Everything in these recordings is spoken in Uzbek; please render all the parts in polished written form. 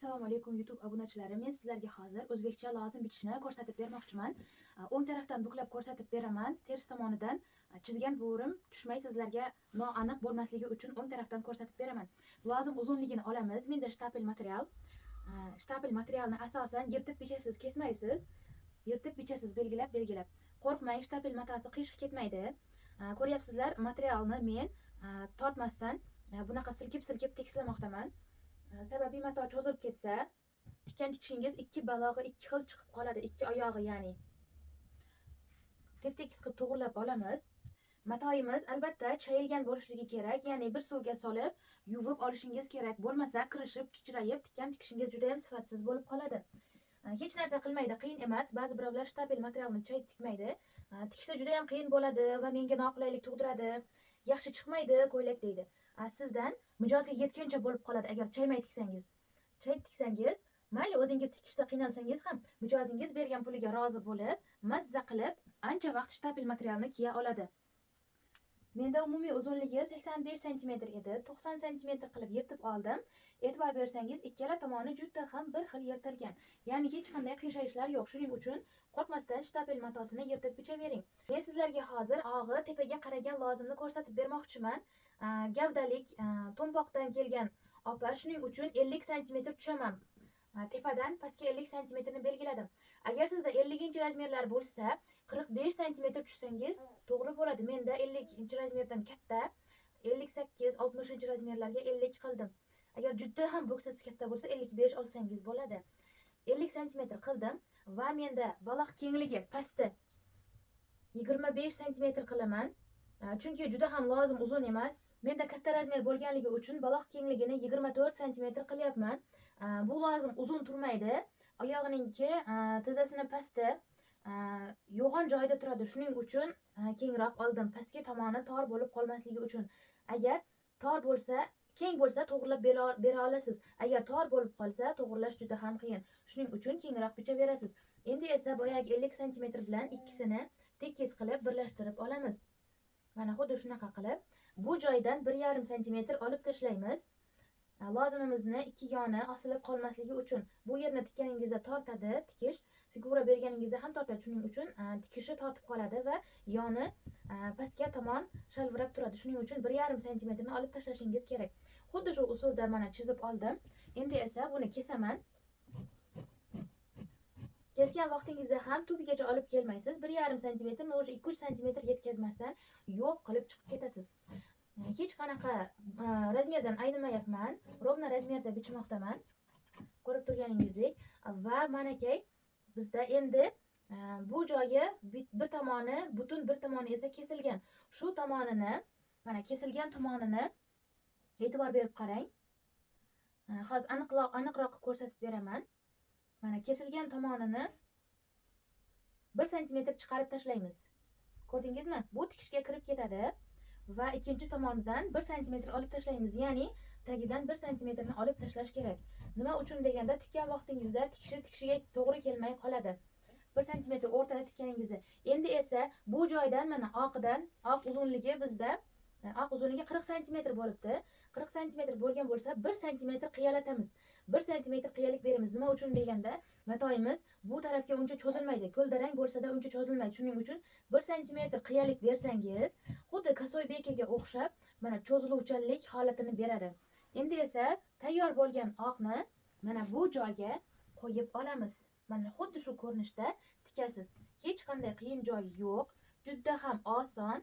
Assalomu alaykum YouTube obunachilarim. Men sizlarga hozir o'zbekcha lozim bitishni ko'rsatib bermoqchiman. O'ng tarafdan buklab ko'rsatib beraman. Ters tomonidan chizgan bo'rim tushmay sizlarga noaniq bo'lmasligi uchun o'ng tarafdan ko'rsatib beraman. Lozim uzunligini olamiz. Menda shtapel material. Shtapel materialni asosan yirtib bichasiz, kesmaysiz. Yirtib bichasiz belgilab. Qo'rqmang, shtapel matasi qiyshiq ketmaydi. Ko'ryapsizlar, materialni men tortmasdan bunaqa silkib tekislamoqdaman. Sababi mato cho'zilib ketsa, tikkan tikishingiz ikki balog'i ikki xil chiqib qoladi, ikki oyog'i, ya'ni tep-tekis qilib to'g'rilab olamiz. Matoyimiz albatta chayilgan bo'lishligi kerak, ya'ni bir suvga solib yuvib olishingiz kerak, bo'lmasa kirishib, kichrayib, tikkan tikishingiz juda ham sifatsiz bo'lib qoladi. Hech narsa qilmaydi, qiyin emas. Ba'zi birovlar shtapel materialni chayib tikmaydi. Tikishda juda ham qiyin bo'ladi va menga noqulaylik tug'diradi. Yaxshi chiqmaydi ko'ylak deydi. Sizdan mijozga yetguncha bo'lib qoladi agar chaymay tiksangiz. Chayib tiksangiz, mayli o'zingiz tikishda qiynalsangiz ham mijozingiz bergan puliga rozi bo'lib, mazza qilib, ancha vaqt shtapel materialni kiya oladi. Menda umumiy uzunligi 85 cm edi. 90 cm qilib yirtib oldim. E'tibor bersangiz, ikkala tomoni juda ham bir xil yirtilgan. Ya'ni hech qanday qiyshayishlar yo'q. Shuning uchun qo'rqmasdan shtapel matosini yirtib bichavering. Men sizlarga hozir og'i tepaga qaragan lozimni ko'rsatib bermoqchiman. Gavdalik to'mpoqdan kelgan opa, shuning uchun 50 cm tushaman. Tepadan pastga 50 cm ni belgiladim. Agar sizda 50 razmerlar bo'lsa, 45 cm tushsangiz to'g'ri bo'ladi. Menda 50 razmerdan katta, 58, 60 razmerlarga 50 qildim. Agar juda ham bo'ksasi katta bo'lsa, 55 olsangiz bo'ladi. 50 cm qildim va menda baloq kengligi pasti 25 cm qilaman. Chunki juda ham lozim uzun emas. Menda katta razmer bo'lganligi uchun baloq kengligini 24 cm qilyapman. Bu lozim uzun turmaydi. Oyog'ininki tizzasini pasti yo'g'on joyda turadi. Shuning uchun kengroq oldim. Pastki tomoni tor bo'lib qolmasligi uchun. Agar tor bo'lsa, keng bo'lsa to'g'rilab bera olasiz. Agar tor bo'lib qolsa, to'g'rilash juda ham qiyin. Shuning uchun kengroq bichaverasiz. Endi esa boyagi 50 cm bilan ikkisini tekis qilib birlashtirib olamiz. Mana xuddi shunaqa qilib, bu joydan 1,5 cm olib tashlaymiz. Lozimimizni ikki yoni osilib qolmasligi uchun. Bu yerni tikkaningizda tortadi, tikish. Figura berganingizda ham tortadi. Shuning uchun tikishi tortib qoladi va yoni pastga tomon shalvirab turadi. Shuning uchun 1,5 cm ni olib tashlashingiz kerak. Xuddi shu usulda mana chizib oldim. Endi esa buni kesaman. Kesgan vaqtingizda ham tubigacha olib kelmaysiz. 1,5 cm, o'sha 2-3 cm yetkazmasdan yo'q qilib chiqib ketasiz. Hech qanaqa razmerdan aynimayapman. Rovna razmerda bichmoqdaman. Ko'rib turganingizdek va manakay bizda endi bu joyi bir tomoni butun, bir tomoni esa kesilgan. Shu tomonini, mana kesilgan tomonini e'tibor berib qarang. Hozir aniqroq ko'rsatib beraman. Mana kesilgan tomonini 1 cm chiqarib tashlaymiz. Ko'rdingizmi? Bu tikishga kirib ketadi va ikkinchi tomonidan 1 cm olib tashlaymiz. Ya'ni tagidan 1 cm ni olib tashlash kerak. Nima uchun deganda, tikkan vaqtingizda tikishiga to'g'ri kelmay qoladi. 1 cm o'rtada tikkaningizda. Endi esa bu joydan mana oq uzunligi bizda 40 cm bo'libdi. 40 cm bo'lgan bo'lsa 1 cm qiyalatamiz. 1 cm qiyalik beramiz. Nima uchun deganda, matoyimiz bu tarafga uncha cho'zilmaydi. Ko'ldarang bo'lsa-da uncha cho'zilmaydi. Shuning uchun 1 cm qiyalik bersangiz, xuddi kasoy bekaga o'xshab mana cho'ziluvchanlik holatini beradi. Endi esa tayyor bo'lgan oqni mana bu joyga qo'yib olamiz. Mana xuddi shu ko'rinishda tikasiz. Hech qanday qiyin joyi yo'q. Juda ham oson.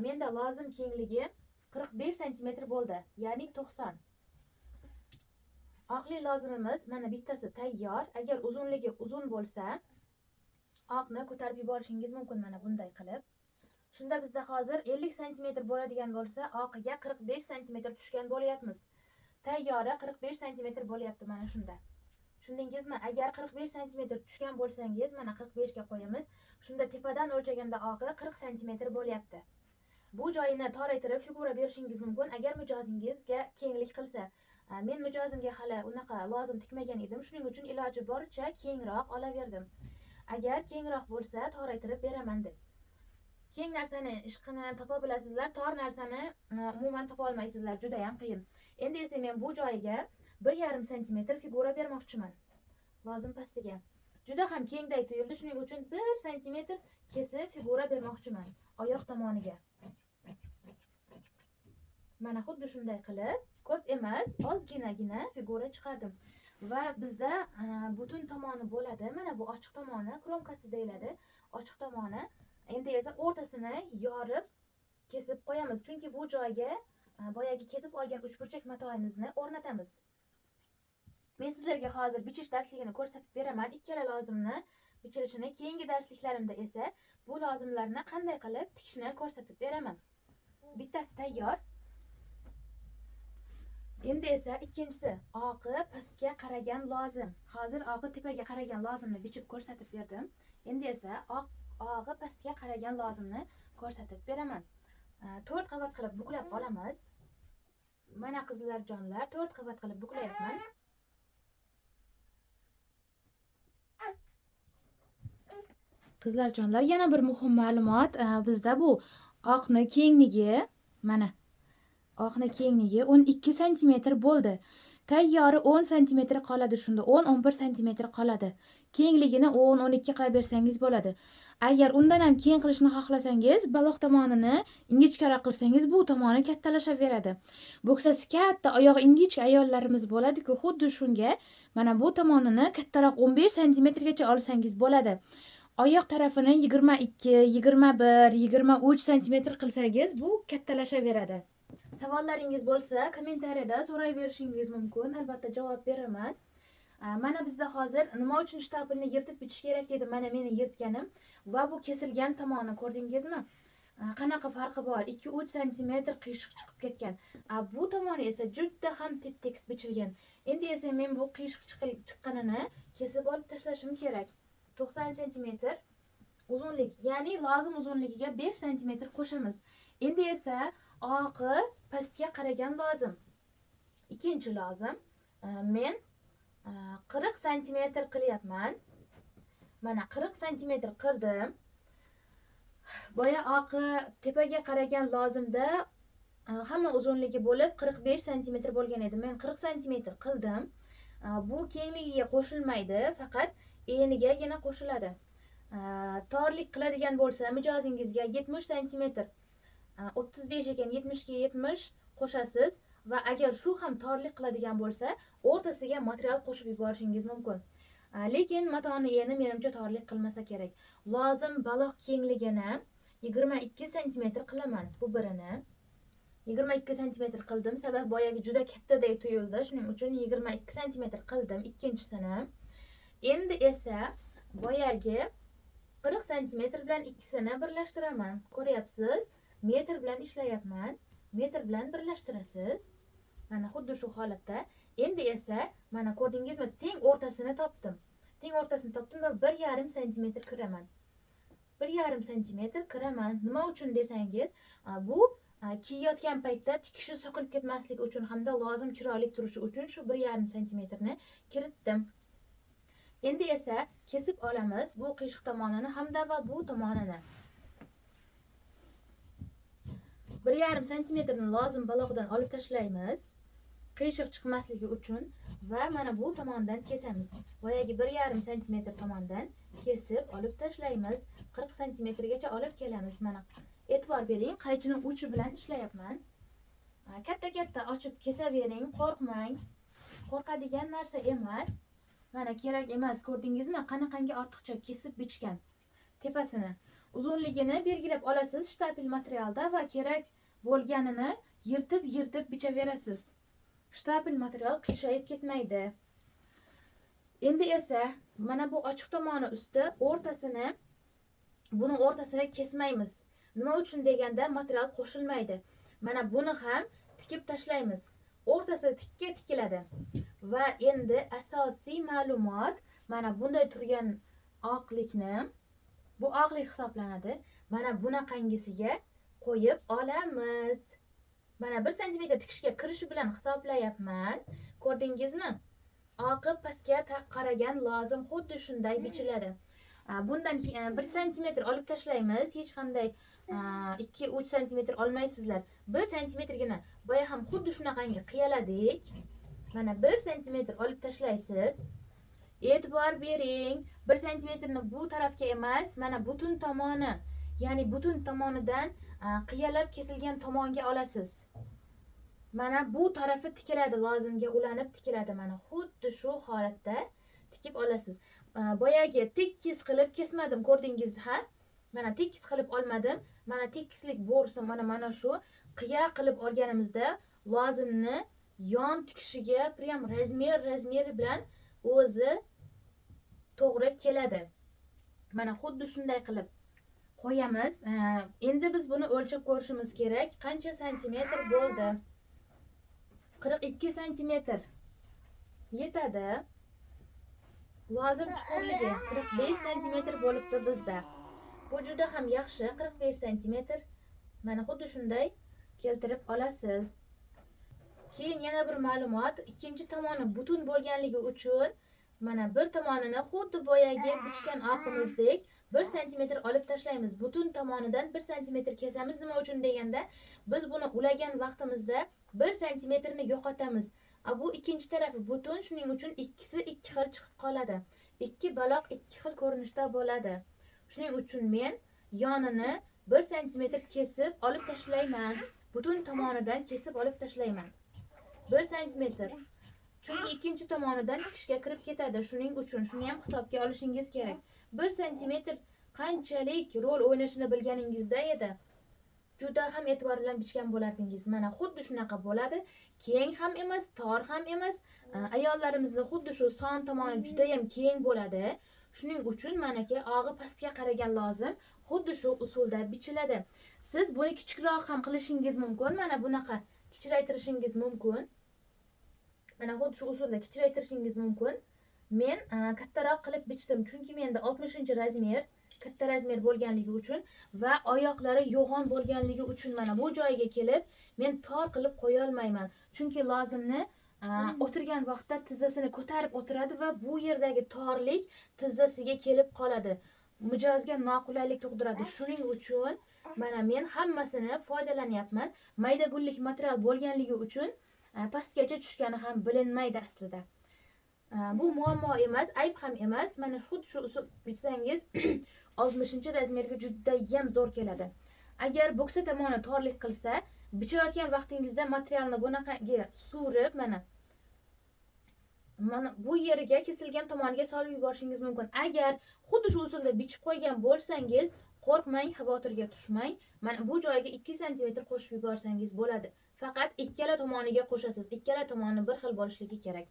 Menda lozim kengligi 45 cm bo'ldi, ya'ni 90. Oqli lozimimiz mana bittasi tayyor. Agar uzunligi uzun bo'lsa, oqni ko'tarib yuborishingiz mumkin mana bunday qilib. Shunda bizda hozir 50 cm bo'ladigan bo'lsa, oqiga 45 cm tushgan bo'lyapmiz. Tayyori 45 cm bo'lyapti mana shunda. Tushundingizmi? Agar 45 cm tushgan bo'lsangiz, mana 45 ga qo'yamiz. Shunda tepadan o'lchaganda oqi 40 cm bo'lyapti. Bu joyini toraytirib figura berishingiz mumkin agar mijozingizga kenglik qilsa. Men mijozimga hali unaqa lozim tikmagan edim. Shuning uchun iloji boricha kengroq olaverdim. Agar kengroq bo'lsa, toraytirib beraman deb. Keng narsani ishqini topa bilasizlar, tor narsani umuman topa olmaysizlar, juda ham qiyin. Endi esa men bu joyiga 1,5 santimetr figura bermoqchiman. Vazn pastiga. Juda ham kengday tuyuldi, shuning uchun 1 santimetr kesib figura bermoqchiman oyoq tomoniga. Mana xuddi shunday qilib, ko'p emas, ozginagina figura chiqardim. Va bizda butun tomoni bo'ladi. Mana bu ochiq tomoni, kromkasi deyiladi. Ochiq tomoni. Endi esa o'rtasini yorib kesib qo'yamiz. Chunki bu joyga boyagi kesib olgan uchburchak matoyimizni o'rnatamiz. Men sizlarga hozir bichish darsligini ko'rsatib beraman. Ikkala lozimni bichilishini, keyingi darsliklarimda esa bu lozimlarni qanday qilib tikishni ko'rsatib beraman. Bittasi tayyor. Endi esa ikkinchisi oqi pastga qaragan lozim. Hozir oqi tepaga qaragan lozimni bichib ko'rsatib berdim. Endi esa og'i pastga qaragan lozimni ko'rsatib beraman. 4 qavat qilib buklab olamiz. Mana qizlarjonlar, 4 qavat qilib buklayapman. Qizlarjonlar, yana bir muhim ma'lumot, bizda bu oqni kengligi, mana oqni kengligi 12 santimetr bo'ldi. Tayyori 10 santimetr qoladi, shunda 10-11 santimetr qoladi. Kengligini 10-12 qilib bersangiz bo'ladi. Agar undan ham keng qilishni xohlasangiz, baloq tomonini ingichkaroq qilsangiz, bu tomoni kattalashaveradi. Bo'ksasi katta, oyog'i ingichka ayollarimiz bo'ladi-ku, xuddi shunga mana bu tomonini kattaroq 15 santimetrgacha olsangiz bo'ladi. Oyoq tarafini 22, 21, 23 santimetr qilsangiz, bu kattalashaveradi. Savollaringiz bo'lsa, kommentariyada so'rayverishingiz mumkin. Albatta javob beraman. Mana bizda hozir nima uchun shtapelni yirtib bitish kerak dedi. Mana meni yirtganim va bu kesilgan tomoni ko'rdingizmi? Qanaqa farqi bor? 2-3 santimetr qiyshiq chiqib ketgan. Bu tomoni esa juda ham tep-tekis bichilgan. Endi esa men bu qiyshiq chiqqanini kesib olib tashlashim kerak. 90 santimetr uzunlik, ya'ni lozim uzunligiga 5 santimetr qo'shamiz. Endi esa oqi pastga qaragan lozim. Ikkinchi lozim. Men 40 santimetr qilyapman. Mana 40 santimetr qirdim. Boya oqi tepaga qaragan lozimda hamma uzunligi bo'lib 45 santimetr bo'lgan edi. Men 40 santimetr qildim. Bu kengligiga qo'shilmaydi, faqat enigagina qo'shiladi. Torlik qiladigan bo'lsa mijozingizga 70 santimetr 35 ekan, 70 ga 70 qo'shasiz va agar shu ham torlik qiladigan bo'lsa, o'rtasiga material qo'shib yuborishingiz mumkin. Lekin matoni eni menimcha torlik qilmasa kerak. Lozim baloq kengligini 22 santimetr qilaman bu birini. 22 santimetr qildim, sabab boyagi juda kattaday tuyuldi. Shuning uchun 22 santimetr qildim ikkinchisini. Endi esa boyagi 40 santimetr bilan ikkisini birlashtiraman. Ko'ryapsiz? Metr bilan ishlayapman. Metr bilan birlashtirasiz. Mana xuddi shu holatda. Endi esa mana ko'rdingizmi, teng o'rtasini topdim. Teng o'rtasini topdim va 1,5 santimetr kiraman. 1,5 santimetr kiraman. Nima uchun desangiz, bu kiyayotgan paytda tikishi so'kilib ketmasligi uchun hamda lozim chiroyli turishi uchun shu 1,5 santimetrni kiritdim. Endi esa kesib olamiz bu qiyshiq tomonini hamda va bu tomonini. 1,5 santimetrni lozim baloqdan olib tashlaymiz. Qiyshiq chiqmasligi uchun va mana bu tomondan kesamiz. Boyagi 1,5 santimetr tomondan kesib olib tashlaymiz. 40 santimetrgacha olib kelamiz. Mana e'tibor bering, qaychining uchi bilan ishlayapman. Katta-katta ochib kesavering, qo'rqmang. Qo'rqadigan narsa emas. Mana kerak emas, ko'rdingizmi? Qanaqangi ortiqcha kesib bichgan. Tepasini, uzunligini belgilab olasiz shtapel materialda va kerak bo'lganini yirtib bichaverasiz. Shtapel material qiyshayib ketmaydi. Endi esa mana bu ochiq tomoni usti buni o'rtasini kesmaymiz. Nima uchun deganda material qo'shilmaydi. Mana buni ham tikib tashlaymiz. O'rtasi tikka tikiladi. Va endi asosiy ma'lumot, mana bunday turgan oqlikni, bu oqlik hisoblanadi. Mana bunaqangisiga qo'yib olamiz. Mana 1 santimetr tikishga kirishi bilan hisoblayapman. Ko'rdingizmi? Oqi pastga qaragan lozim xuddi shunday bichiladi. Bundan 1 santimetr olib tashlaymiz. Hech qanday 2-3 santimetr olmaysizlar. 1 santimetrgina boya ham xuddi shunaqangi qiyaladik. Mana 1 santimetr olib tashlaysiz. E'tibor bering, 1 santimetrni bu tarafga emas, mana butun tomoni, ya'ni butun tomonidan qiyalab kesilgan tomonga olasiz. Mana bu tarafi tikiladi, lozimga ulanib tikiladi. Mana xuddi shu holatda tikib olasiz. Boyagi tekis qilib kesmadim, ko'rdingiz ha? Mana tekis qilib olmadim. Mana tekislik bo'rsa mana shu qiya qilib olganimizda lozimni yon tikishiga prям razmeri bilan o'zi to'g'ri keladi. Mana xuddi shunday qilib qo'yamiz. Endi biz buni o'lchab ko'rishimiz kerak. Qancha santimetr bo'ldi? 42 santimetr yetadi. Lozim chuqurligi 45 santimetr bo'libdi bizda. Bu juda ham yaxshi. 45 santimetr. Mana xuddi shunday keltirib olasiz. Keyin yana bir ma'lumot, ikkinchi tomoni butun bo'lganligi uchun mana bir tomonini xuddi boyagi bichgan oqimizdek 1 santimetr olib tashlaymiz. Butun tomonidan 1 santimetr kesamiz. Nima uchun deganda, biz buni ulagan vaqtimizda 1 santimetrni yo'qotamiz. Bu ikkinchi tarafi butun, shuning uchun ikkisi ikki xil chiqib qoladi. Ikki baloq ikki xil ko'rinishda bo'ladi. Shuning uchun men yonini 1 santimetr kesib olib tashlayman. Butun tomonidan kesib olib tashlayman. 1 santimetr. Chunki ikkinchi tomonidan tikishga kirib ketadi. Shuning uchun shuni ham hisobga olishingiz kerak. 1 santimetr qanchalik rol o'ynashini bilganingizda edi, juda ham e'tibor bilan bichgan bo'lardingiz. Mana xuddi shunaqa bo'ladi. Keng ham emas, tor ham emas. Ayollarimizning xuddi shu son tomoni juda ham keng bo'ladi. Shuning uchun manaki og'i pastga qaragan lozim. Xuddi shu usulda bichiladi. Siz buni kichikroq ham qilishingiz mumkin. Mana bunaqa kichraytirishingiz mumkin. Mana xuddi shu usulda kichraytirishingiz mumkin. Men kattaroq qilib bichdim, chunki menda 60-razmer, katta razmer bo'lganligi uchun va oyoqlari yo'g'on bo'lganligi uchun mana bu joyiga kelib men tor qilib qo'ya olmayman. Chunki lozimni o'tirgan vaqtda tizzasini ko'tarib o'tiradi va bu yerdagi torlik tizzasiga kelib qoladi. Mijozga noqulaylik tug'diradi. Shuning uchun mana men hammasini foydalanyapman. Mayda gullik material bo'lganligi uchun pastgacha tushgani ham bilinmaydi aslida. Bu muammo emas, ayb ham emas. Mana xuddi shu usul bichsangiz 60-razmerga juda ham zo'r keladi. Agar bo'ksa tomoni torlik qilsa, bichayotgan vaqtingizda materialni bunaqaga surib, mana bu yeriga kesilgan tomoniga solib yuborishingiz mumkin. Agar xuddi shu usulda bichib qo'ygan bo'lsangiz, qo'rqmang, xavotirga tushmang. Mana bu joyiga 2 santimetr qo'shib yuborsangiz bo'ladi. Faqat ikkala tomoniga qo'shasiz. Ikkala tomoni bir xil bo'lishligi kerak.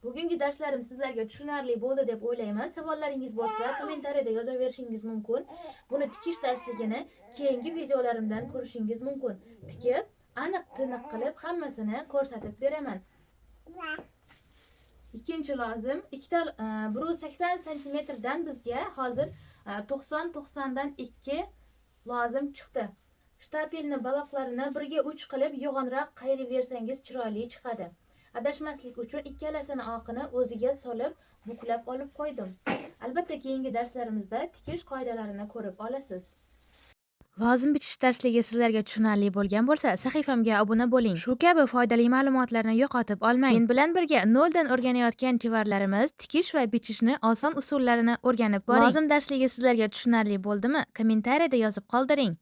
Bugungi darslarim sizlarga tushunarli bo'ldi deb o'ylayman. Savollaringiz bo'lsa, kommentariyada yozaverishingiz mumkin. Buni tikish darsligini keyingi videolarimdan ko'rishingiz mumkin. Tikib, aniq-tiniq qilib hammasini ko'rsatib beraman. Ikkinchi lozim, 180 santimetrdan bizga hozir 90 dan 2 lozim chiqdi. Shtapelni baloqlarini 1 ga 3 qilib yo'g'onroq qayiraversangiz chiroyli chiqadi. Adashmaslik uchun ikkalasini oqini o'ziga solib buklab olib qo'ydim. Albatta keyingi darslarimizda tikish qoidalarini ko'rib olasiz. Lozim bichish darsligi sizlarga tushunarli bo'lgan bo'lsa, sahifamga obuna bo'ling. Shu kabi foydali ma'lumotlarni yo'qotib olmang. Men bilan birga noldan o'rganayotgan chevarlarimiz tikish va bichishni oson usullarini o'rganib boring. Lozim darsligi sizlarga tushunarli bo'ldimi? Kommentariyada yozib qoldiring.